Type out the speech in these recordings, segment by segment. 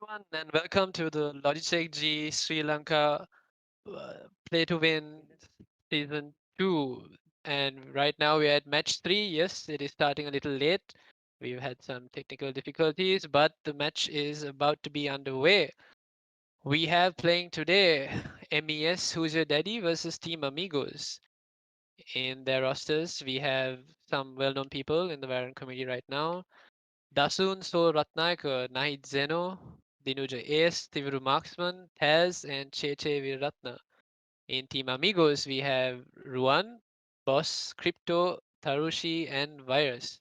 everyone, and welcome to the Logitech G Sri Lanka Play to Win Season 2. And right now we're at match 3. Yes, it is starting a little late. We've had some technical difficulties, but the match is about to be underway. We have playing today M-eS Who's Your Daddy versus Team Amigos. In their rosters, we have some well known people in the Valorant community right now. Dasun So Ratnayaka, Nahid Zeno, Dinuja Ace, Tiviru Marksman, Taz, and Cheche Viratna. In Team Amigos, we have Ruan, Boss, Crypto, Tarushi, and Virus.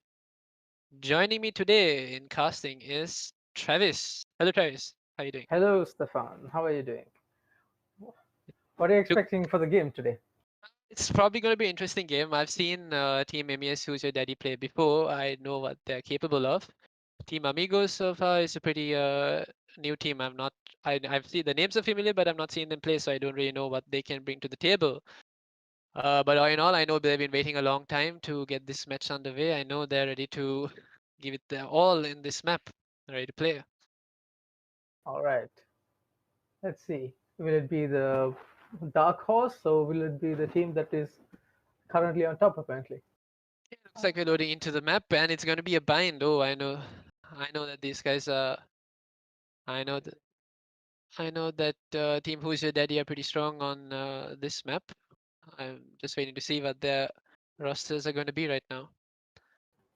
Joining me today in casting is Travis. Hello, Travis. How are you doing? Hello, Stefan. How are you doing? What are you Look, expecting for the game today? it's probably going to be an interesting game. I've seen Team M-eS Who's Your Daddy play before. I know what they're capable of. Team Amigos so far is a pretty new team. I've seen the names are familiar, but I've not seen them play, so I don't really know what they can bring to the table. But all in all, I know they've been waiting a long time to get this match underway. I know they're ready to give it their all in this map. They're ready to play. All right. Let's see. Will it be the dark horse or will it be the team that is currently on top, apparently? It looks like we're loading into the map, and it's going to be a bind. Oh, I know that these guys are. I know that. I know that Team Who's Your Daddy are pretty strong on this map. I'm just waiting to see what their rosters are going to be right now.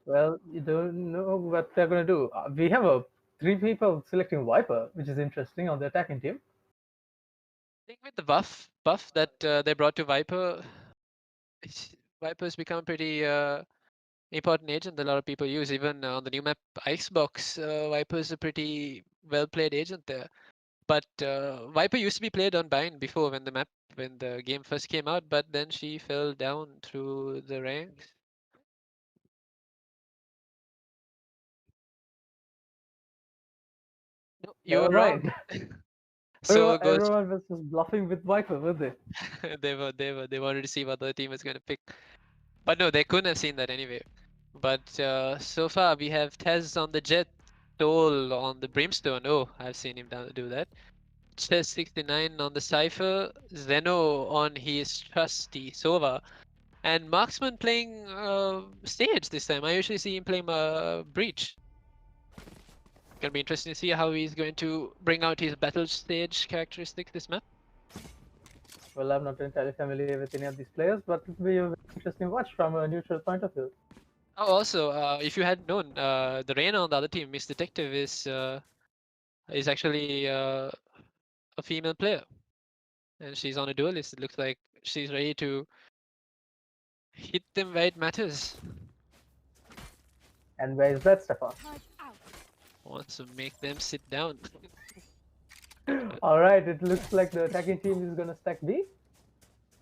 Well, you don't know what they're going to do. We have three people selecting Viper, which is interesting on the attacking team. I think with the buff that they brought to Viper, Viper's become pretty important agent that a lot of people use. Even on the new map Icebox, Viper's a pretty well played agent there. But Viper used to be played on Bind before when the game first came out, but then she fell down through the ranks. No, you were All right. wrong. So Ghost, Everyone was just bluffing with Viper, were they? they wanted to see what the team was going to pick. But no, they couldn't have seen that anyway. But so far we have Tez on the Jet, Toll on the Brimstone. Oh, I've seen him do that. Chess 69 on the Cypher, Zeno on his trusty Sova, and Marksman playing Stage this time. I usually see him playing Breach. Gonna be interesting to see how he's going to bring out his battle stage characteristics this map. Well, I'm not entirely familiar with any of these players, but it will be a very interesting watch from a neutral point of view. Oh, also, if you had known, the Reyna on the other team, Miss Detective, is actually a female player, and she's on a duelist. It looks like she's ready to hit them where it matters. And where is that, Stefan? Wants to make them sit down. All right, it looks like the attacking team is going to stack B.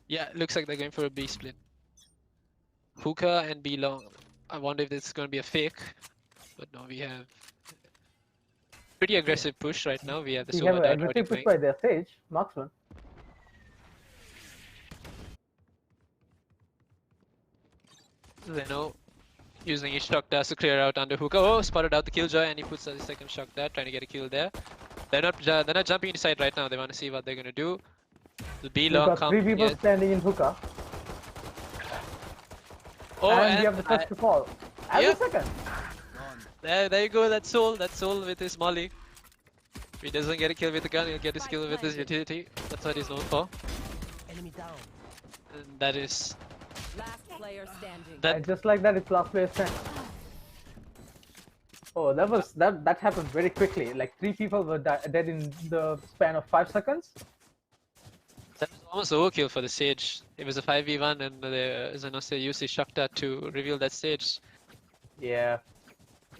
Yeah, it looks like they're going for a B split. Hookah and B long. I wonder if this is going to be a fake, but no, we have pretty aggressive push right now. We have the We have Sova an Dart already aggressive push playing. by their Sage, Marksman. Zeno using his shock dash to clear out under Hookah. Oh, spotted out the Killjoy, and he puts out his second shock dash, trying to get a kill there. They're not jumping inside right now. They want to see what they're going to do. The B We've long got come. three people Yes. standing in hookah. Oh, And we have the first to fall. And Yep. the second. There you go. That's Soul with his molly. If he doesn't get a kill with the gun, he'll get his kill with his utility. That's what he's known for. Enemy down. And that is Last player standing. that. And just like that, it's last player stand. Oh, that happened very quickly. Like three people were dead in the span of 5 seconds. That was almost overkill for the Sage. It was a 5v1 and Xenose used his shock dart to reveal that stage. Yeah.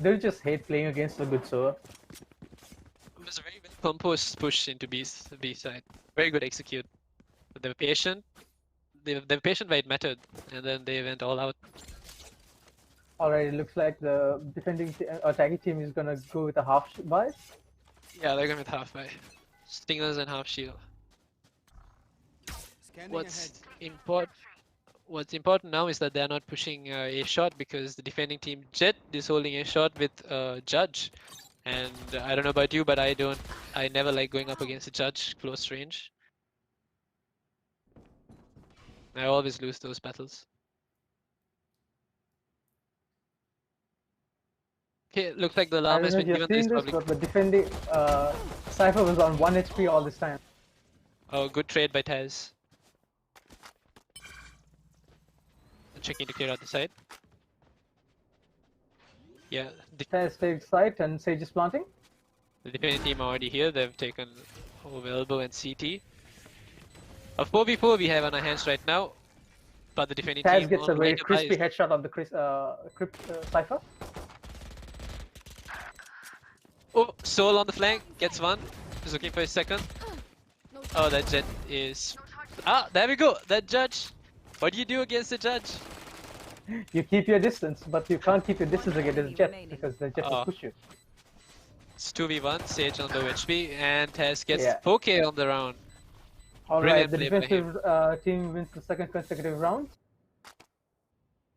They just hate playing against a good server. It was a very well composed push into B side. Very good execute. But they were patient. They were patient where it mattered, and then they went all out. Alright, it looks like the attacking team is gonna go with a half buy. Yeah, they're going with half buy. Stingers and half shield. Scanning What's important now is that they're not pushing a shot because the defending team Jet is holding a shot with Judge, And I don't know about you, but I never like going up against a judge close range. I always lose those battles. Okay, looks like the I alarm don't has know if been you've given. This seen this, probably. but the defending Cypher was on 1 HP all this time. Oh, good trade by Taz. Checking to clear out the side. Yeah, Taz takes site and Sage is planting. the defending team are already here. They've taken over elbow and CT. A 4v4 we have on our hands right now, but the defending Taz team gets on a very later crispy buys. headshot on the Cypher. Oh, Soul on the flank gets one. He's looking for his second. Oh, that Jet is. Ah, there we go. That judge. What do you do against the judge? You keep your distance, but you can't keep your distance against the Jet remaining. because the Jet will Oh. push you. It's 2v1. Sage on low HP, and Taz gets Yeah. 4k on the round. All Brilliant right, the play by him. defensive team wins the second consecutive round.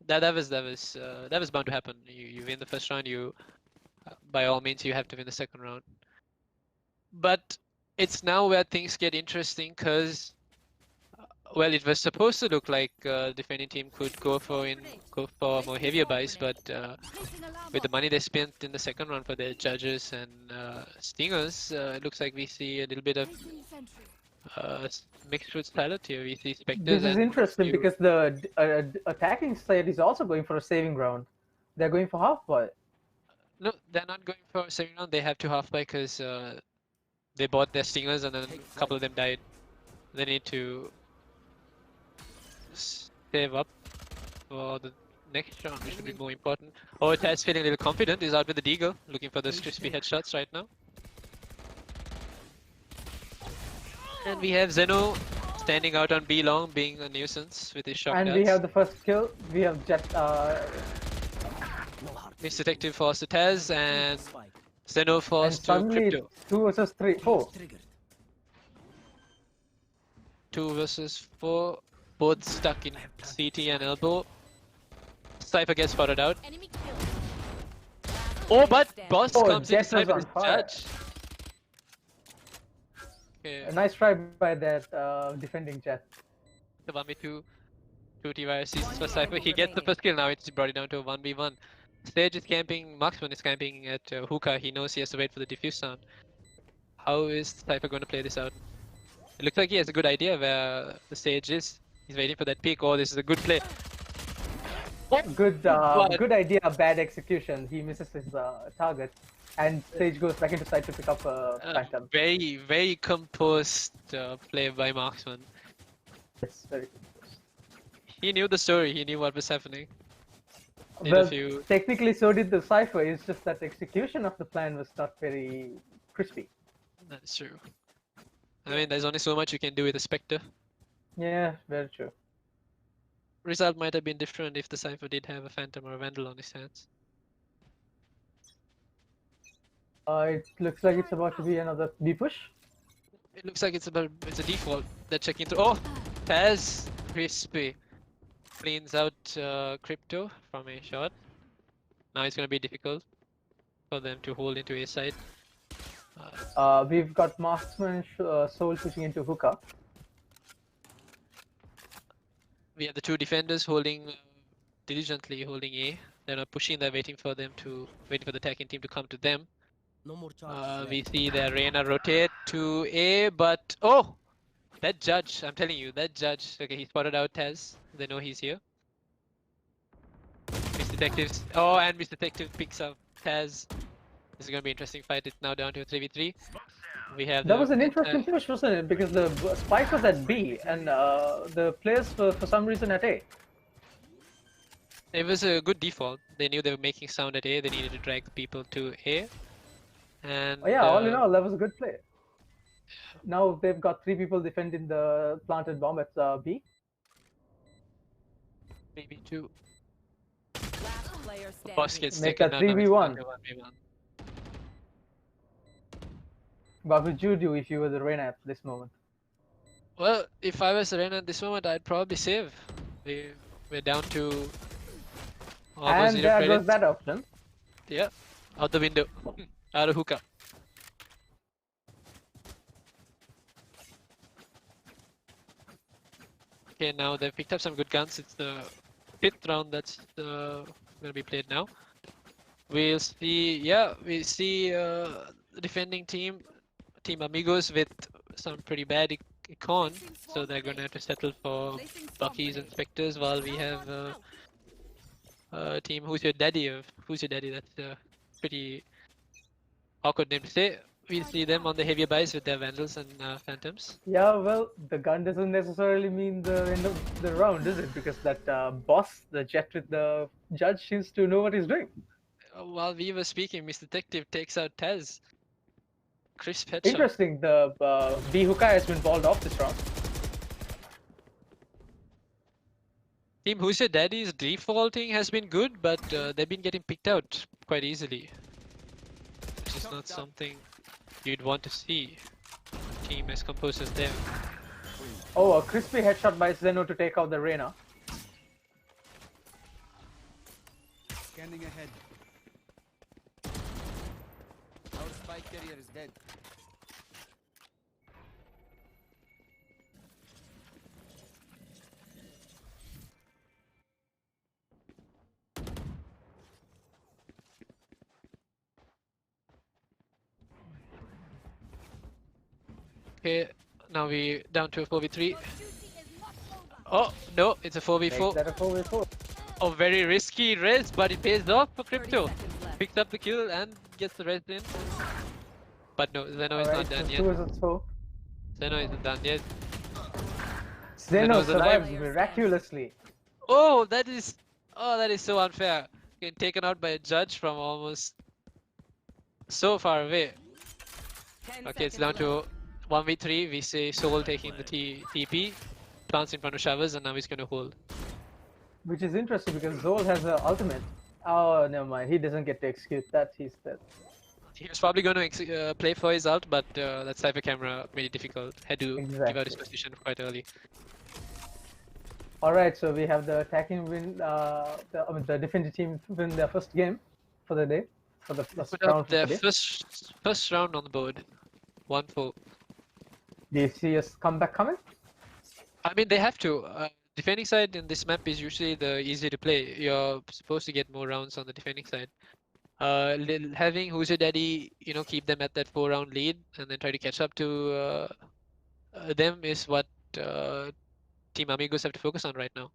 That was bound to happen. You win the first round. By all means, you have to win the second round. But it's now where things get interesting because, well, it was supposed to look like defending team could go for more heavier buys, but with the money they spent in the second round for their judges and stingers, it looks like we see a little bit of mixed with salad here. We see Spectres. This is and interesting few- because the attacking side is also going for a saving round. They're going for half buy. No, they're not going for a second round. They have to half buy because they bought their stingers and then a couple of them died. They need to save up for the next round, which should be more important. Oh, Taz feeling a little confident. He's out with the Deagle, looking for those crispy headshots right now. And we have Zeno standing out on B long, being a nuisance with his shot And we have the first kill. We have Jet. Miss Detective falls to Taz, and Zeno And falls to suddenly, Crypto. 2 versus 3, 4. 2 versus 4, both stuck in CT and elbow. Cypher gets spotted out. Enemy kill. Oh, but Boss Oh, comes in Jet to was side on with fire. Judge. Okay, A nice try by that defending Jet. the 1v2, 2T seasons for Cypher. He gets the first kill, now it's brought it down to a 1v1. Sage is camping, Marksman is camping at hookah. He knows he has to wait for the defuse sound. How is Cypher going to play this out? It looks like he has a good idea where the Sage is. He's waiting for that peek. Oh, this is a good play. Good, What? good idea, bad execution. He misses his target, and Sage goes back into side to pick up Phantom. Very, very composed play by Marksman. It's very He knew the story. He knew what was happening. Did a well, few. technically, so did the Cypher. It's just that execution of the plan was not very crispy. That's true. I mean, there's only so much you can do with a Spectre. Yeah, very true. Result might have been different if the Cypher did have a Phantom or a Vandal on his hands. It looks like it's about to be another B push. It looks like it's a default. They're checking through. Oh, Taz crispy cleans out Crypto from a shot. Now it's gonna be difficult for them to hold into a side. We've got Marksman Soul pushing into hookah. We have the two defenders holding diligently holding A. They're not pushing. They're waiting for the attacking team to come to them. No more charges. We see their Reyna rotate to A, but oh, that judge! I'm telling you, that judge. Okay, he spotted out Taz. They know he's here. Miss Detectives. Oh, and Miss Detective picks up Taz. This is gonna be an interesting fight. It's now down to a 3v3. We have That was an interesting push, wasn't it? Because the spike was at B, and the players were for some reason at A. It was a good default. They knew they were making sound at A. They needed to drag the people to A. And Oh, yeah, all in all, that was a good play. Now they've got 3 people defending the planted bomb at B. maybe 2. Last player standing. Boss gets Make taken that down. Now it's 3v1. down to 1v1. What would you do if you were the Reyna at this moment? Well, if I was Reyna at this moment, I'd probably save. We're down to almost And 0 there credits. goes that option. Yeah, out the window. Out of hookah. Okay, now they've picked up some good guns. It's the 5th round that's gonna be played now. We'll see. Yeah, we see the defending team, Team Amigos, with some pretty bad econ, so they're gonna have to settle for Buckies and Spectres, while we have team Who's Your Daddy of Who's Your Daddy. That's a pretty awkward name to say. We see them on the heavier buys with their Vandals and Phantoms. Yeah, well, the gun doesn't necessarily mean the end of the round, is it? Because that boss, the jet with the judge, seems to know what he's doing. While we were speaking, Mr. Detective takes out Taz. Crisp headshot. Interesting, the B hookah has been balled off this round. Team Who's Your Daddy's defaulting has been good, but they've been getting picked out quite easily, which is not something you'd want to see. Team as composed as them. Oh, a crispy headshot by Zeno to take out the Reyna. Scanning ahead. Our spike carrier is dead. Okay, now we down to a 4v3. Oh, no, it's a 4v4. Makes that a 4v4. Oh, very risky res, but it pays off for 30 Crypto. seconds left. Picks up the kill and gets the res in. But no, Zeno is Alright, not done so yet. 2 versus 4. Zeno isn't done yet. Zeno Zeno's alive. survives miraculously. Oh, that is so unfair. Getting taken out by a judge from almost so far away. 10 Okay, it's seconds down left. to 1v3. We say Soul taking the TP, plants in front of showers, and now he's gonna hold. Which is interesting because Zol has an ultimate. Oh, never mind. He doesn't get to execute that. He's dead. He was probably going to play for his ult, but that Cypher camera made it difficult. Had to give out his Exactly. position quite early. Alright, so we have the attacking win, the defending team win their first game for the day. For the first Put round up for their the day. first round on the board. 1-4. Do you see a comeback coming? I mean, they have to. Defending side in this map is usually the easier to play. You're supposed to get more rounds on the defending side. Having Who's Your Daddy, keep them at that 4-round lead and then try to catch up to them is what Team Amigos have to focus on right now.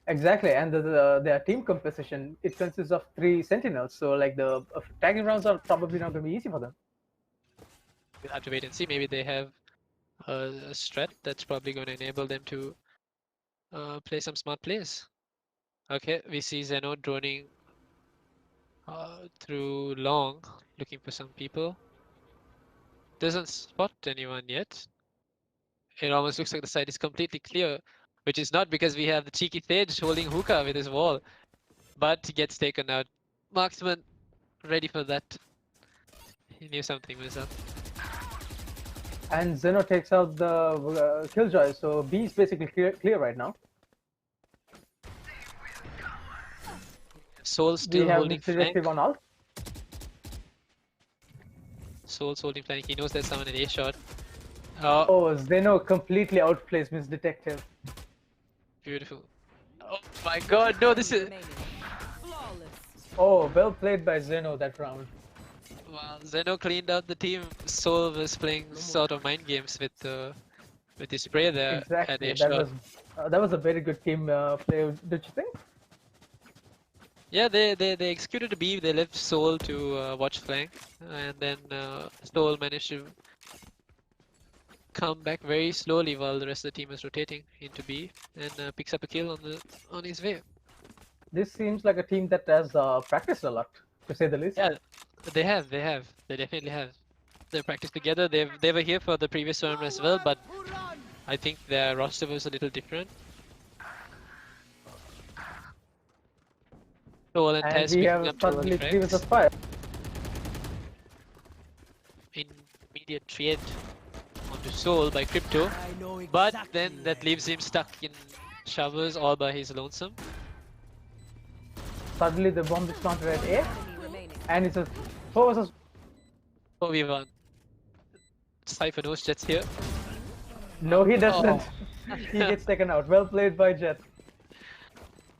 Exactly, and their team composition, it consists of 3 sentinels. So like the tagging rounds are probably not going to be easy for them. We'll have to wait and see. Maybe they have a strat that's probably going to enable them to play some smart plays. Okay, we see Zeno droning through long, looking for some people. Doesn't spot anyone yet. It almost looks like the side is completely clear, which is not because we have the cheeky Sage holding hookah with his wall, but he gets taken out. Marksman ready for that. He knew something was up. And Zeno takes out the Killjoy, so B is basically clear right now. Soul still We have holding Mr. flank. Detective on ult. Soul's holding flank. He knows there's someone at A shot. Oh, Zeno completely outplays Miss Detective. Beautiful. Oh my god, no, this is... Remaining. Flawless. Oh, well played by Zeno that round. Wow, Zeno cleaned out the team. Soul was playing sort of mind games with his spray there at Exactly, A shot. that was a very good team play, don't you think? Yeah, they executed a B. They left Soul to watch flank, and then Soul managed to come back very slowly while the rest of the team is rotating into B, and picks up a kill on his way. This seems like a team that has practiced a lot, to say the least. Yeah, they definitely have. They practiced together. They were here for the previous round as well, but I think their roster was a little different. Soul and And Taz we picking have up 2 early suddenly 3 versus frags. 5. Immediate trade onto Soul by Crypto, I know but exactly then that leaves him stuck in showers all by his lonesome. Suddenly the bomb is planted at A, Enemy remaining. and it's a 4 versus 4v1. Cypher knows Jet's here. No, he doesn't. Oh. He gets taken out. Well played by Jet.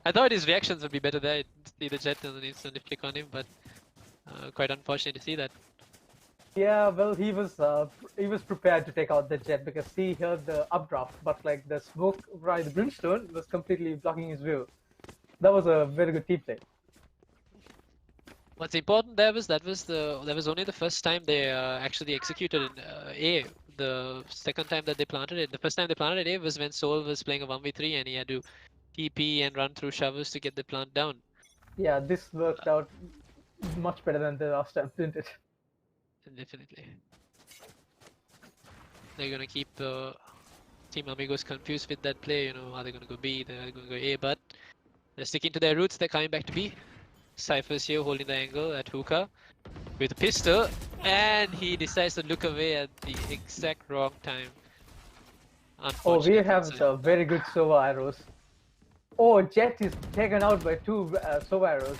I thought his reactions would be better there. I'd see the Jet and then instantly flick on him, but quite unfortunate to see that. Yeah, well, he was prepared to take out the Jet because he heard the updraft, but like the smoke, right, the brimstone was completely blocking his view. That was a very good team play. What's important there was that was only the first time they actually executed in A. The second time that they planted it, the first time they planted A was when Soul was playing a 1v3 and he had to TP and run through showers to get the plant down. Yeah, this worked out much better than the last time, didn't it? Definitely. They're gonna keep Team Amigos confused with that play. You know, are they gonna go B? They're gonna go A, but they're sticking to their roots. They're coming back to B. Cypher's here holding the angle at hookah with a pistol, and he decides to look away at the exact wrong time. Oh, we have the very good Sova arrows. Oh, Jet is taken out by two Sova arrows.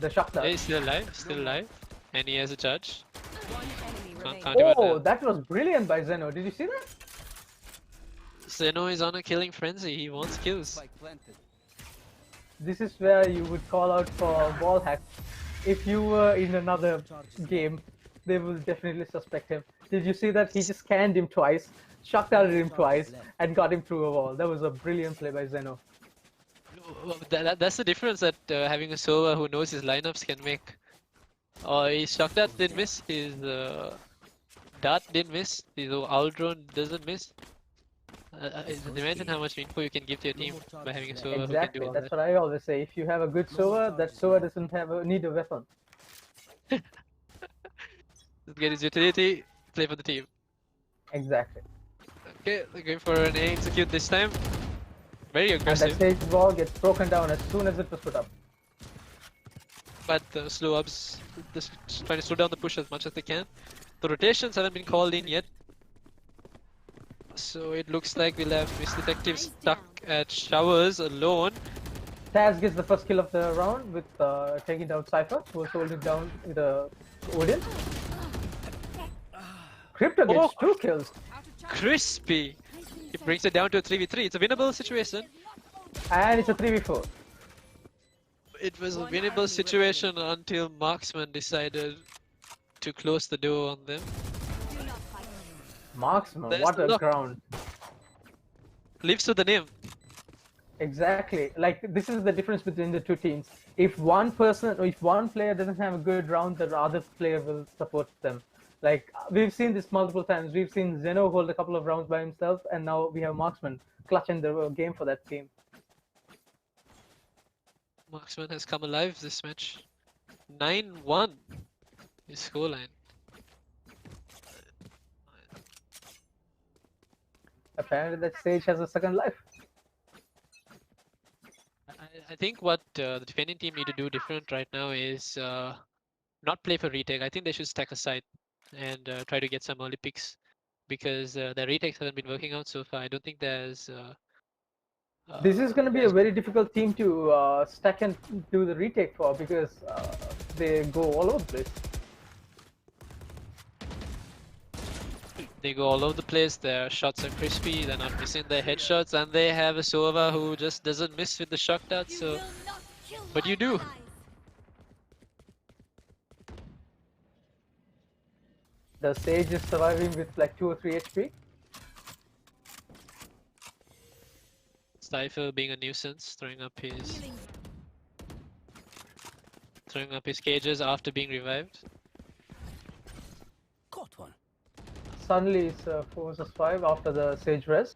The shotgun. He's still alive, and he has a judge. One enemy remaining. Can't even Oh, that was brilliant by Zeno. Did you see that? Zeno is on a killing frenzy. He wants kills. Spike planted. This is where you would call out for wall hack. If you were in another game, they will definitely suspect him. Did you see that? He just scanned him twice, shotgunned him twice, and got him through a wall. That was a brilliant play by Zeno. That's the difference that having a Sova who knows his lineups can make. Oh, his shock dart didn't miss, his dart didn't miss, his owl drone doesn't miss. Imagine how much info you can give to your team by having a Sova Exactly, who can do all that's what I always say. If you have a good Sova, that Sova doesn't need a weapon. that. Just get his utility, play for the team. Exactly. Okay, they're going for an A execute this time. Very And aggressive, that stage wall gets broken down as soon as it was put up. but the slow ups just trying to slow down the push as much as they can. The rotations haven't been called in yet. So it looks like we'll have Miss Detective stuck at showers alone. Taz gets the first kill of the round with taking down Cypher, who was holding down the Odin. Crypto gets 2 kills. Crispy! He brings it down to a 3v3. It's a winnable situation. And it's a 3v4. It was a winnable situation until Marksman decided to close the door on them. Marksman, There's what a no- ground. Lives to the name. Exactly. Like, this is the difference between the two teams. If one player doesn't have a good round, the other player will support them. Like, we've seen this multiple times. We've seen Zeno hold a couple of rounds by himself, and now we have Marksman clutching the game for that team. Marksman has come alive this match. 9-1 is scoreline. Apparently that stage has a second life. I think what the defending team need to do different right now is not play for retake. I think they should stack aside and try to get some early picks because their retakes haven't been working out so far. I don't think there's. This is going to be a very difficult team to stack and do the retake for because they go all over the place. They go all over the place, their shots are crispy, they're not missing their headshots, and they have a Sova who just doesn't miss with the shock dart, so... But you do! The Sage is surviving with like 2 or 3 HP. Cypher being a nuisance, throwing up his cages after being revived. Caught one. Suddenly it's 4 vs 5 after the Sage res.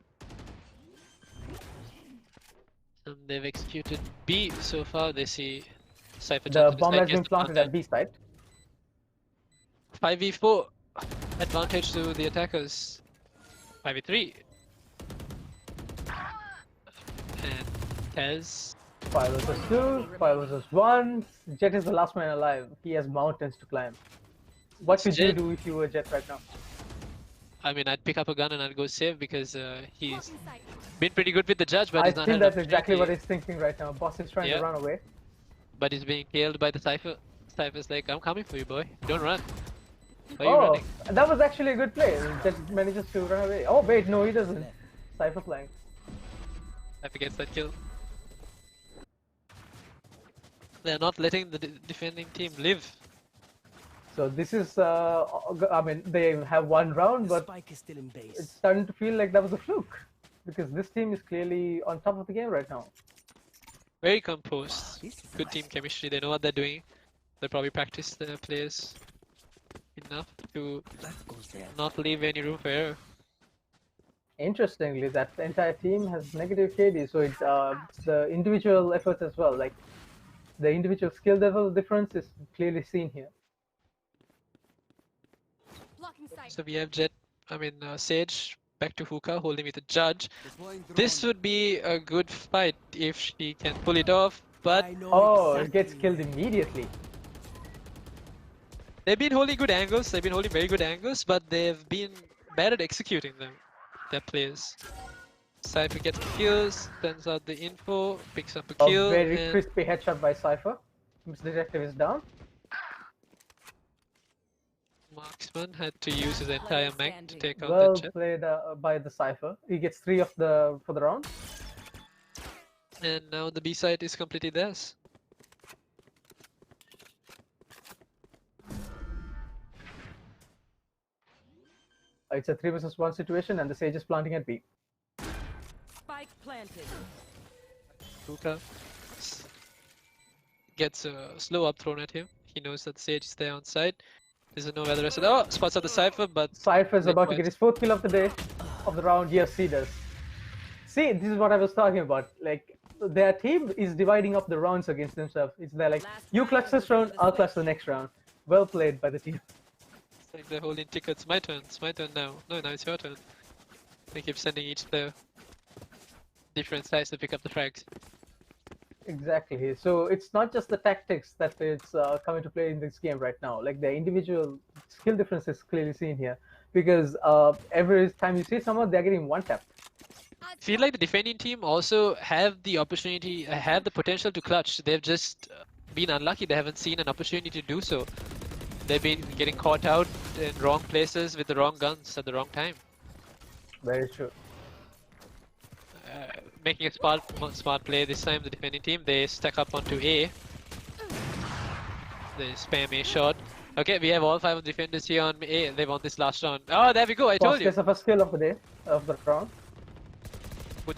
And they've executed B so far, they see Cypher The bomb has been planted at B site. 5v4 advantage to the attackers. 5v3. And Tez. 5 vs 2, 5 vs 1. Jet is the last man alive. He has mountains to climb. What should you Jet- do if you were Jet right now? I mean, I'd pick up a gun and I'd go save because he's been pretty good with the judge, but I he's not think had that's exactly what opportunity. he's thinking right now. Boss is trying Yeah. to run away. But he's being killed by the Cypher. Cypher's like, I'm coming for you, boy. Don't run. Why are you Oh, running? that was actually a good play. Just manages to run away. Oh wait, no, he doesn't. Cypher flying. Cypher gets that kill. They're not letting the defending team live. So this is, I mean, they have one round, but Spike is still in it's base. starting to feel like that was a fluke. Because this team is clearly on top of the game right now. Very composed. This is Good team chemistry. They know what they're doing. They probably practice their players enough to that goes there. not leave any room for error. Interestingly, that entire team has negative KD, so it's the individual efforts as well. Like the individual skill level difference is clearly seen here. Blocking sight. So we have Sage back to Hookah holding with the judge. Deploying drone. This would be a good fight if she can pull it off, but I know Oh, it exactly gets killed immediately. they've been holding good angles. They've been holding very good angles, but they've been bad at executing them. Their players. Cypher gets kills, sends out the info, picks up a A kill, very and crispy headshot by Cypher. Miss Detective is down. Marksman had to use his entire mag to take out Well that jet. played by the Cypher. He gets 3 of the for the round. And now the B side is completely theirs. It's a 3 versus 1 situation, and the Sage is planting at B. Spike planted. Hookah gets a slow up thrown at him. He knows that Sage is there on site. Doesn't know where the rest of the spots out the Cypher, but Cypher is They about to quite- get his 4th kill of the day, of the round. Yes, he does. See, this is what I was talking about. Like, their team is dividing up the rounds against themselves. It's they're like, you clutch this round, I'll clutch the next round. Well played by the team. it's like they're holding tickets. My turn. It's my turn now. No, now it's your turn. They keep sending each player different sides to pick up the frags. Exactly. So it's not just the tactics that it's coming to play in this game right now. Like the individual skill difference is clearly seen here, because every time you see someone, they're getting one tap. Feel like the defending team also have the opportunity, have the potential to clutch. They've just been unlucky. They haven't seen an opportunity to do so. They've been getting caught out in wrong places with the wrong guns at the wrong time. Very true. Making a smart play this time. The defending team, they stack up onto A. They spam A shot. Okay, we have all 5 of the defenders here on A. They won this last round. Oh, there we go. I told you. First of skill of the day, of the round. Put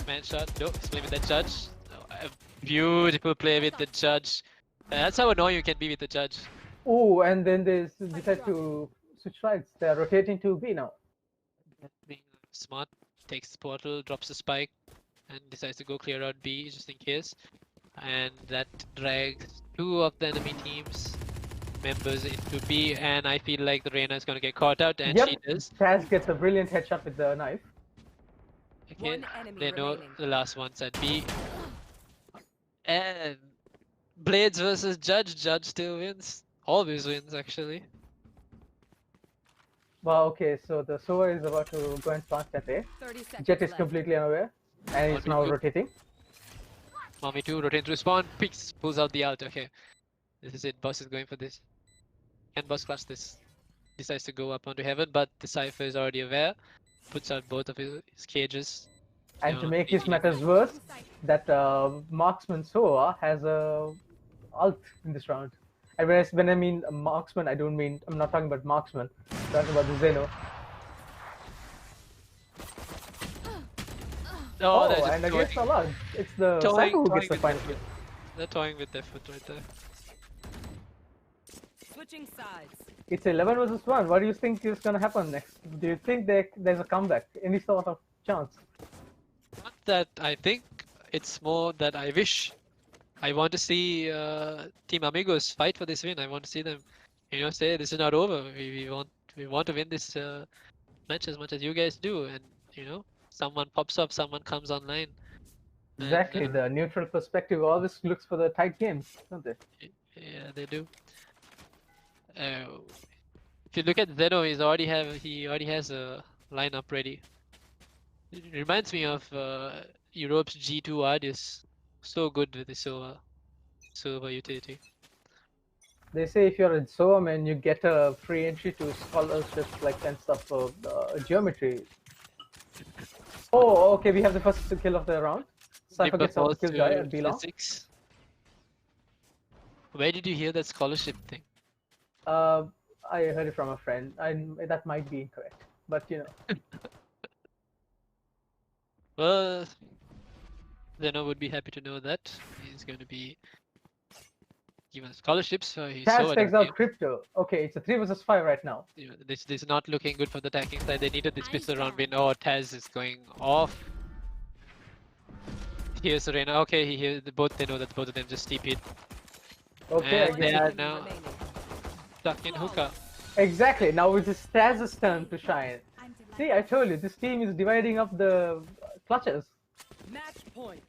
man shot. No, he's playing with that judge. Oh, a beautiful play with the judge. That's how annoying you can be with the judge. Oh, and then they decide to switch sides. They're rotating to B now. Being smart, takes the portal, drops the spike, and decides to go clear out B just in case. And that drags 2 of the enemy team's members into B, and I feel like the Reyna is gonna get caught out, and Yep. she does. Taz gets a brilliant headshot with the knife. Okay, One enemy they know remaining. the last one's at B. And Blades versus Judge. Judge still wins. Always wins, actually. Well, okay, so the Sova is about to go and plant at A. 30 seconds Jet is left. completely unaware, and he's What now do you do? rotating. Mommy 2, rotate through spawn, picks, pulls out the ult. Okay, this is it. Boss is going for this. Can Boss clutch this? Decides to go up onto heaven, but the Cypher is already aware. Puts out both of his cages. And to Yeah, make his GG. matters worse, that marksman Sova has a ult in this round. And when I mean marksman, I'm not talking about marksman. I'm talking about the Zeno. Oh, they're just and toying. against Allah, it's the Toying- Cypher who toying gets the with final their kill. foot. They're toying with their foot right there. Switching sides. It's 11 versus 1. What do you think is going to happen next? Do you think there's a comeback? Any sort of chance? Not that I think, it's more that I wish. I want to see Team Amigos fight for this win. I want to see them, say this is not over. We want to win this match as much as you guys do, and someone pops up, someone comes online. And, Exactly. The neutral perspective always looks for the tight games, don't they? yeah, they do. If you look at Zeno, he already has a lineup ready. It reminds me of Europe's G2 Ardius. So good with the silver utility. They say if you're in Soaman, you get a free entry to scholarships like and stuff for geometry. Oh, okay, we have the first kill of the round. Cypher Nipper gets out the falls kill guy to at B-Long. physics. Where did you hear that scholarship thing? Uh, I heard it from a friend. That might be incorrect, but you know. Well, Zeno would be happy to know that he's going to be given scholarships, so he's so Taz takes adept. out Crypto. Okay, it's a 3 versus 5 right now. You know, this is not looking good for the attacking side. They needed this Eyes pistol round down. win. Oh, Taz is going off. Here's Arena. Okay, he hears both. They know that both of them just TP'd. Okay, I And they guess are it's... now stuck in hookah. Exactly, now it's Taz's turn to shine. See, I told you, this team is dividing up the clutches. Match point.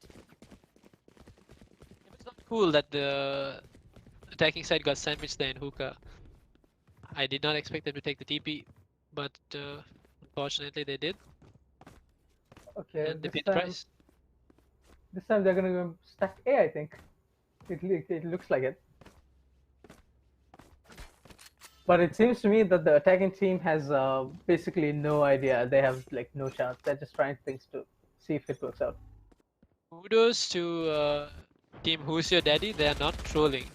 It's not cool that the attacking side got sandwiched there in hookah. I did not expect them to take the TP, but unfortunately they did, Okay, and they paid the price. this time they're gonna go stack A, I think. It looks like it. But it seems to me that the attacking team has basically no idea. They have like no chance. They're just trying things to see if it works out. Kudos to team Who's Your Daddy. They are not trolling.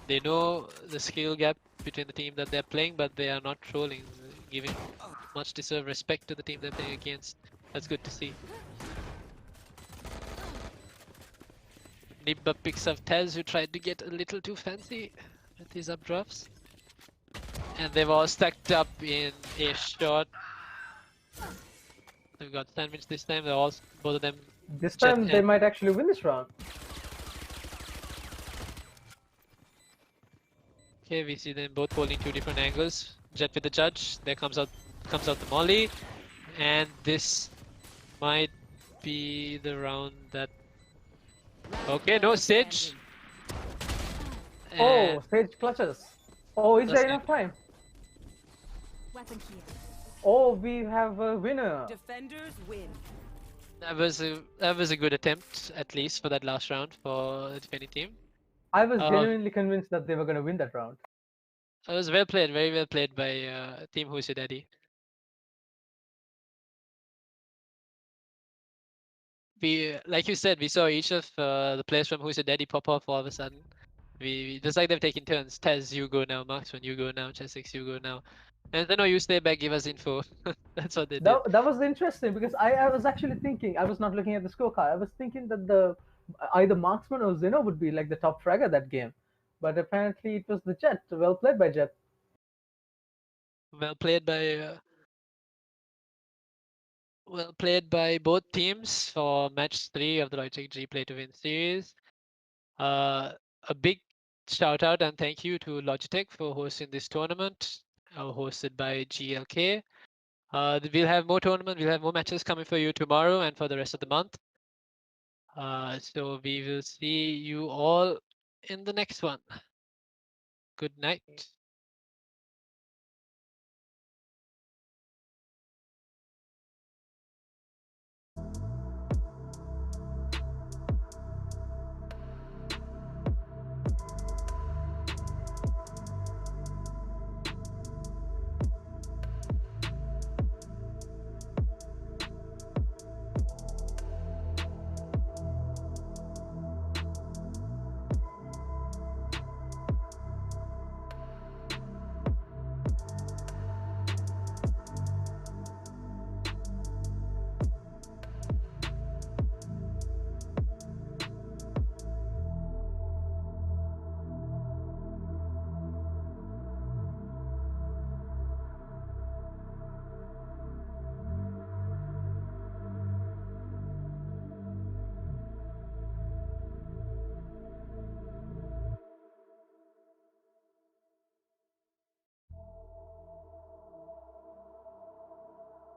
They know the skill gap between the team that they're playing, but they are not trolling, giving much deserved respect to the team they're playing against. That's good to see. Nibba picks up Tez, who tried to get a little too fancy with his updrafts. And they've all stacked up in a shot. They've got sandwich this time. They're all, both of them. This Jet time they and- might actually win this round. Okay, we see them both holding two different angles. Jet with the judge. There comes out the molly, and this might be the round that. Okay, no Sage. Oh, And Sage clutches. Oh, is there That's enough it. time? Weapon here. Oh, we have a winner. Defenders win. that was a good attempt, at least for that last round for the defending team. I was Uh, genuinely convinced that they were gonna win that round. It was well played, very well played by Team Who's Your Daddy. We, like you said, we saw each of the players from Who's Your Daddy pop off all of a sudden. We just like they've taken turns. Tez, you go now. Marksman, you go now. Chesix, you go now. And then, no, you stay back, give us info. That's what they did. That was interesting because I was actually thinking, I was not looking at the scorecard. I was thinking that the either Marksman or Zeno would be like the top fragger that game. But apparently it was the Jet. Well played by Jet. Well played by both teams for match 3 of the Logitech G Play to Win series. A big shout out and thank you to Logitech for hosting this tournament, hosted by G.L.K. We'll have more tournaments, we'll have more matches coming for you tomorrow and for the rest of the month. So we will see you all in the next one. Good night.